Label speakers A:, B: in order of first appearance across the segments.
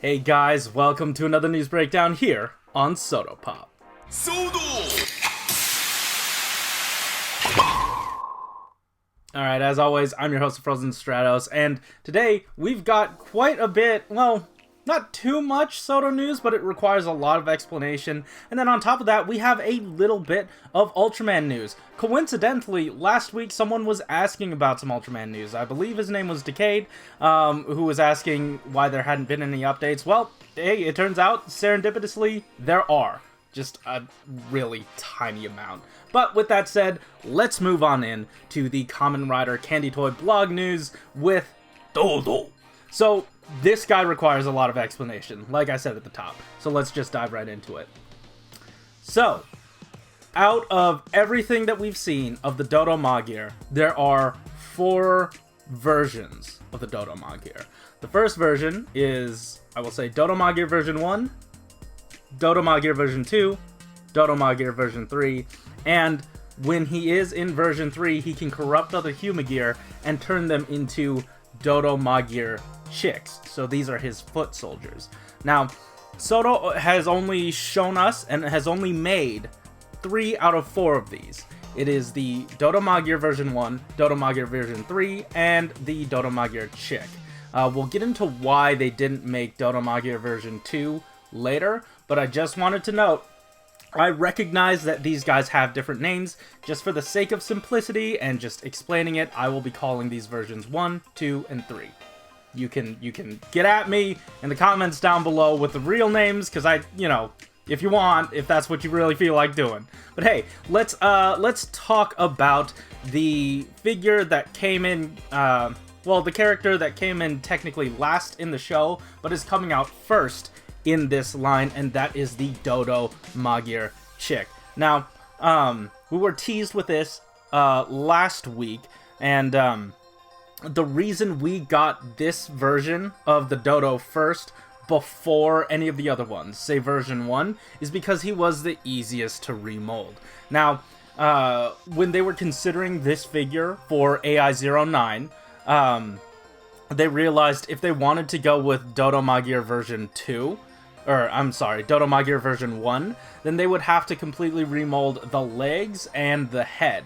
A: Hey guys, welcome to another news breakdown here on Soto Pop. Alright, as always, I'm your host of Frozen Stratos, and today we've got quite a bit, well, not too much Soto news, but it requires a lot of explanation. And then on top of that, we have a little bit of Ultraman news. Coincidentally, last week someone was asking about some Ultraman news. I believe his name was Decade, who was asking why there hadn't been any updates. Well, hey, it turns out, serendipitously, there are. Just a really tiny amount. But with that said, let's move on in to the Kamen Rider Candy Toy blog news with DODO. So, this guy requires a lot of explanation, like I said at the top. So let's just dive right into it. So, out of everything that we've seen of the DODO Magir, there are 4 versions of the DODO Magir. The first version is, I will say, DODO Magir version 1, DODO Magir version 2, DODO Magir version 3, and when he is in version 3, he can corrupt other Humagir and turn them into DODO Magir chicks. So these are his foot soldiers. Now, Soto has only shown us and has only made 3 out of 4 of these. It is the DODO Magir version 1, DODO Magir version 3, and the DODO Magir chick. We'll get into why they didn't make DODO Magir version 2 later, but I just wanted to note, I recognize that these guys have different names. Just for the sake of simplicity and just explaining it, I will be calling these versions 1, 2, and 3. You can get at me in the comments down below with the real names, because if you want, if that's what you really feel like doing. But hey, let's talk about the figure that came in, the character that came in technically last in the show, but is coming out first in this line, and that is the DODO Magir chick. Now, we were teased with this last week, and the reason we got this version of the DODO first before any of the other ones, say version 1, is because he was the easiest to remold. Now, when they were considering this figure for AI09, they realized if they wanted to go with DODO Magir version 2, DODO Magir version 1, then they would have to completely remold the legs and the head.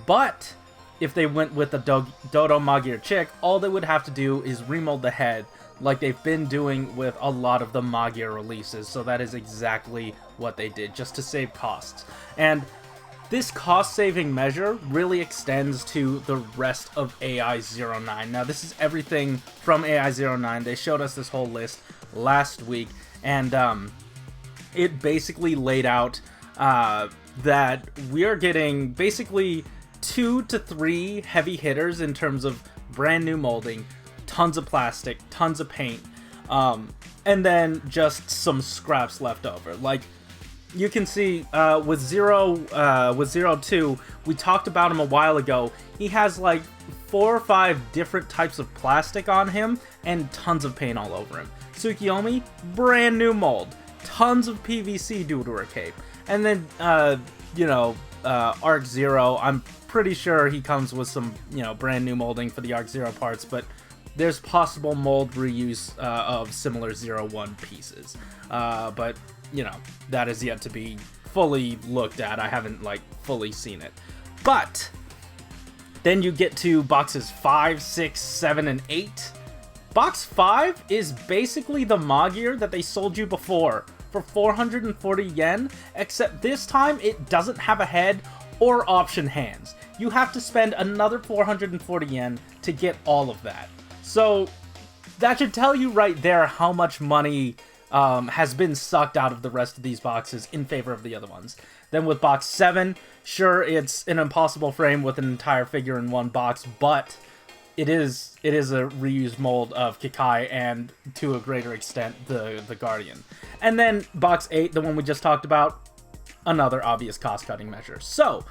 A: But if they went with the DODO Magir chick, all they would have to do is remold the head, like they've been doing with a lot of the Magir releases. So that is exactly what they did, just to save costs. And this cost-saving measure really extends to the rest of AI09. Now, this is everything from AI09. They showed us this whole list last week, and it basically laid out that we are getting basically 2 to 3 heavy hitters in terms of brand new molding, tons of plastic, tons of paint, and then just some scraps left over. Like, you can see with Zero 2, we talked about him a while ago. He has like 4 or 5 different types of plastic on him and tons of paint all over him. Tsukiyomi, brand new mold, tons of PVC due to her cape. And then, Arc Zero, I'm pretty sure he comes with some, brand new molding for the Arc Zero parts, but there's possible mold reuse of similar 01 pieces. But, that is yet to be fully looked at. I haven't, fully seen it. But then you get to boxes 5, 6, 7, and 8. Box 5 is basically the Magir that they sold you before for 440 yen, except this time it doesn't have a head or option hands. You have to spend another 440 yen to get all of that. So that should tell you right there how much money has been sucked out of the rest of these boxes in favor of the other ones. Then with box 7, sure, it's an impossible frame with an entire figure in one box, but it is a reused mold of Kikai and, to a greater extent, the Guardian. And then box 8, the one we just talked about, another obvious cost-cutting measure. So,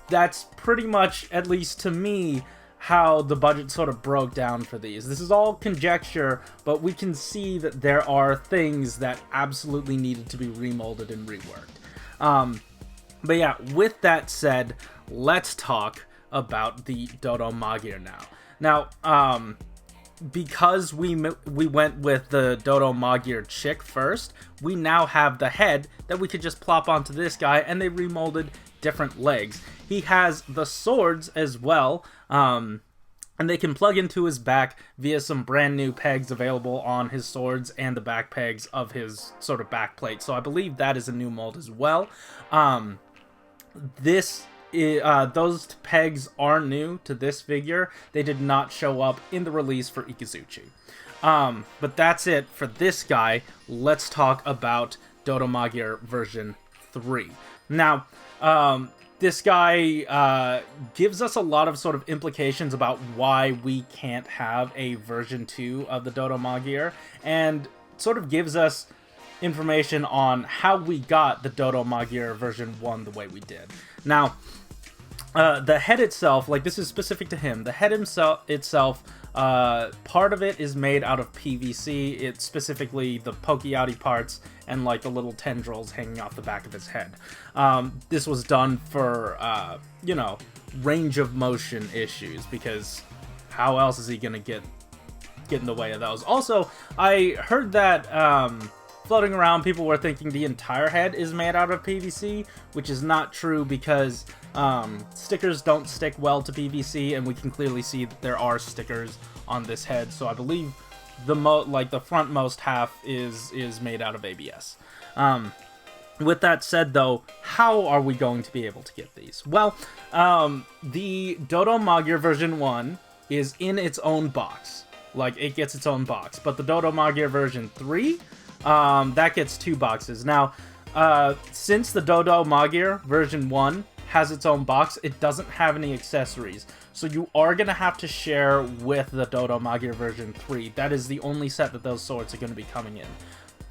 A: that's pretty much, at least to me, how the budget sort of broke down for these. This is all conjecture, but we can see that there are things that absolutely needed to be remolded and reworked. But yeah, with that said, let's talk about the DODO Magir now. Now, because we went with the Dodo Magyar chick first, we now have the head that we could just plop onto this guy, and they remolded different legs. He has the swords as well, and they can plug into his back via some brand new pegs available on his swords and the back pegs of his sort of back plate. So I believe that is a new mold as well. Those pegs are new to this figure. They did not show up in the release for Ikazuchi. But that's it for this guy. Let's talk about Dodo Magyar version 3. Now, this guy gives us a lot of sort of implications about why we can't have a version 2 of the Dodo Magyar, and sort of gives us information on how we got the Dodo Magyar version 1 the way we did. Now, the head itself, like, this is specific to him. The head itself, part of it is made out of PVC. It's specifically the pokey-outy parts and, like, the little tendrils hanging off the back of his head. This was done for, you know, range of motion issues, because how else is he gonna get in the way of those? Also, I heard that, floating around, people were thinking the entire head is made out of PVC, which is not true, because stickers don't stick well to PVC, and we can clearly see that there are stickers on this head. So I believe the frontmost half is made out of ABS. With that said, though, how are we going to be able to get these? Well, the Dodo Magyar version 1 is in its own box. Like, it gets its own box. But the Dodo Magyar version 3, that gets 2 boxes. Now, since the Dodo Magyar version 1 has its own box, it doesn't have any accessories. So you are going to have to share with the Dodo Magyar version 3. That is the only set that those swords are going to be coming in,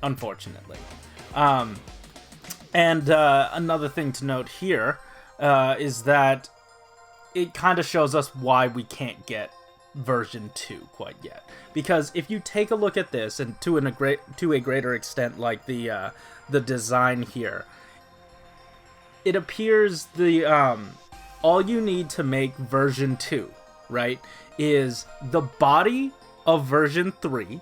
A: unfortunately. Another thing to note here is that it kind of shows us why we can't get version 2 quite yet. Because if you take a look at this, and to a greater extent, like the design here, it appears all you need to make version 2, right, is the body of version 3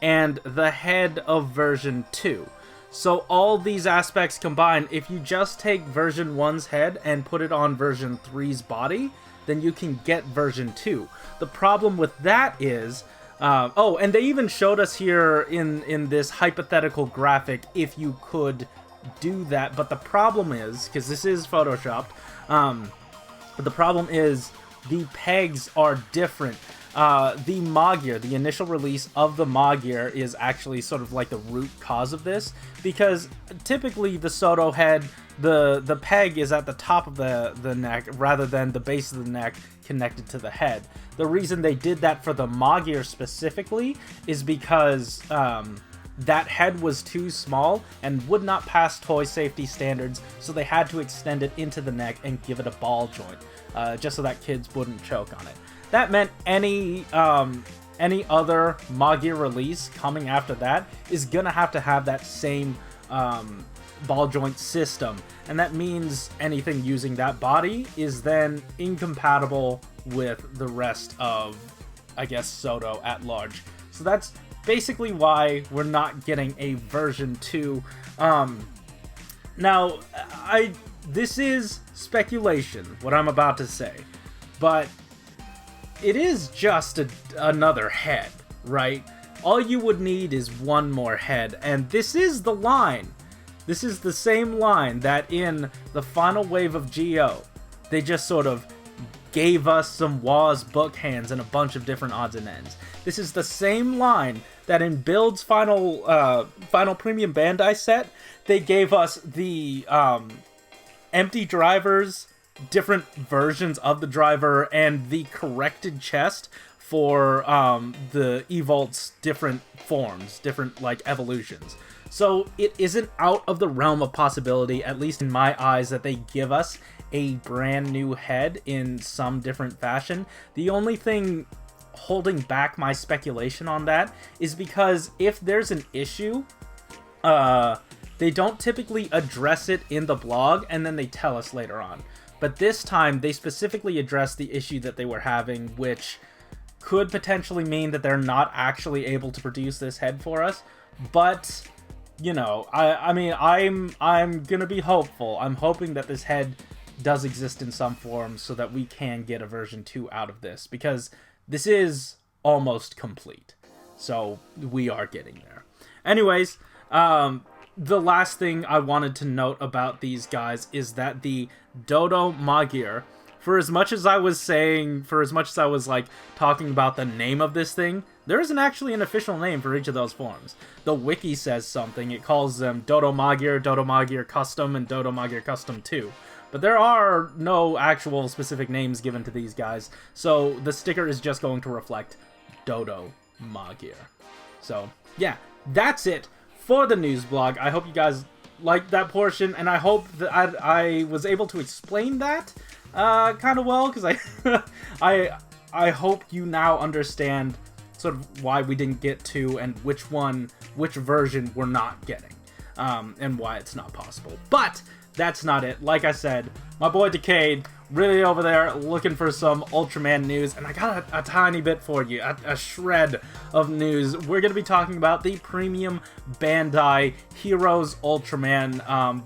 A: and the head of version 2. So all these aspects combined, if you just take version 1's head and put it on version 3's body, then you can get version 2. The problem with that is, and they even showed us here in this hypothetical graphic if you could do that, but the problem is, because this is photoshopped, the problem is the pegs are different. The Magyar, the initial release of the Magyar, is actually sort of like the root cause of this, because typically the Shodo head, the peg is at the top of the neck rather than the base of the neck connected to the head. The reason they did that for the Magyar specifically is because that head was too small and would not pass toy safety standards, so they had to extend it into the neck and give it a ball joint, just so that kids wouldn't choke on it. That meant any other Magyar release coming after that is gonna have to have that same ball joint system, and that means anything using that body is then incompatible with the rest of, I guess, Shodo at large. So that's basically why we're not getting a version 2. Now, this is speculation, what I'm about to say, but it is just another head, right? All you would need is one more head, and this is the line. This is the same line that in the final wave of GO, they just sort of gave us some Waz book hands and a bunch of different odds and ends. This is the same line that in Build's final premium Bandai set, they gave us the empty drivers, different versions of the driver, and the corrected chest for the Evolt's different forms, different, like, evolutions. So it isn't out of the realm of possibility, at least in my eyes, that they give us a brand new head in some different fashion. The only thing holding back my speculation on that is because if there's an issue, they don't typically address it in the blog and then they tell us later on. But this time, they specifically addressed the issue that they were having, which could potentially mean that they're not actually able to produce this head for us, but you know, I mean, I'm gonna be hopeful. I'm hoping that this head does exist in some form so that we can get a version 2 out of this, because this is almost complete. So we are getting there. Anyways, the last thing I wanted to note about these guys is that the DODO Magir, for as much as I was like talking about the name of this thing, there isn't actually an official name for each of those forms. The wiki says something. It calls them DODO Magir Custom, and DODO Magir Custom 2. But there are no actual specific names given to these guys, so the sticker is just going to reflect DODO Magir. So, yeah, that's it for the news blog. I hope you guys liked that portion, and I hope that I was able to explain that kind of well, because I hope you now understand sort of why we didn't get to, and which version we're not getting, and why it's not possible. But that's not it. Like I said, my boy Decade really over there looking for some Ultraman news, and I got a tiny bit for you, a shred of news. We're going to be talking about the premium Bandai Heroes Ultraman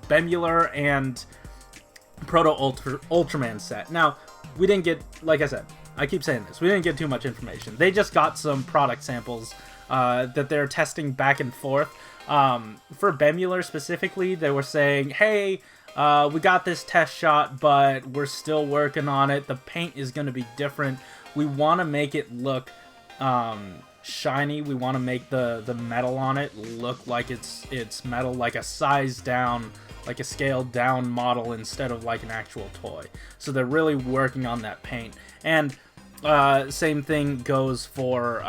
A: Bemular and Proto Ultraman set. Now, we didn't get, like I said, I keep saying this, we didn't get too much information. They just got some product samples that they're testing back and forth. For Bemular specifically, they were saying, hey, we got this test shot, but we're still working on it. The paint is going to be different. We want to make it look shiny. We want to make the metal on it look like it's metal, like a sized down, like a scaled down model instead of like an actual toy. So they're really working on that paint. And same thing goes for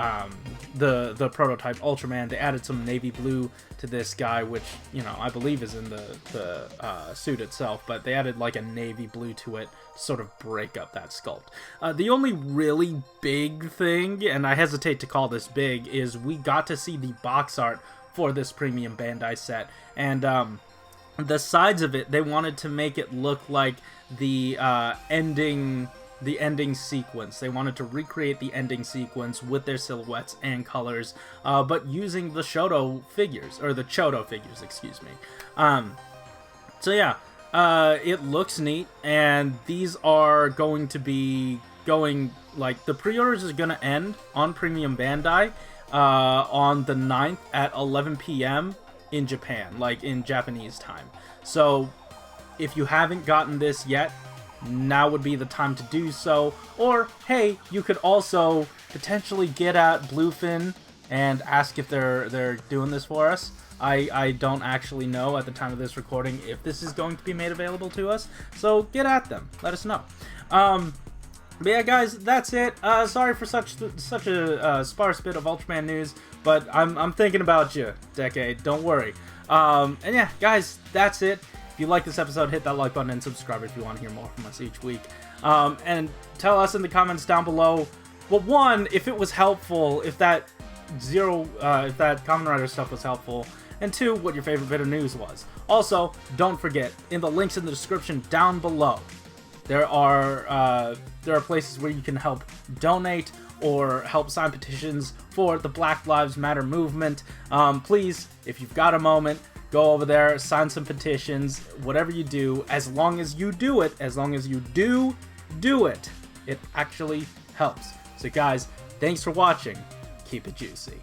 A: the prototype Ultraman. They added some navy blue to this guy, which, you know, I believe is in the suit itself, but they added like a navy blue to it to sort of break up that sculpt. The only really big thing, and I hesitate to call this big, is we got to see the box art for this premium Bandai set, and the sides of it, they wanted to make it look like the ending sequence. They wanted to recreate the ending sequence with their silhouettes and colors, but using the shodo figures, or the CHOUDO figures, excuse me. So yeah, it looks neat, and these are going to be going, like, the pre-orders is going to end on Premium Bandai on the 9th at 11 p.m. in Japan, like in Japanese time. So if you haven't gotten this yet, now would be the time to do so. Or, hey, you could also potentially get at Bluefin and ask if they're doing this for us. I don't actually know at the time of this recording if this is going to be made available to us, so get at them. Let us know. But yeah, guys, that's it. Sorry for such a sparse bit of Ultraman news, but I'm thinking about you, Decade. Don't worry. And yeah, guys, that's it. If you like this episode, hit that like button and subscribe if you want to hear more from us each week. And tell us in the comments down below, well, one, if it was helpful, if that Kamen Rider stuff was helpful, and two, what your favorite bit of news was. Also, don't forget, in the links in the description down below, there are places where you can help donate or help sign petitions for the Black Lives Matter movement. Please, if you've got a moment, go over there, sign some petitions, whatever you do, as long as you do it, as long as you do it, it actually helps. So guys, thanks for watching. Keep it juicy.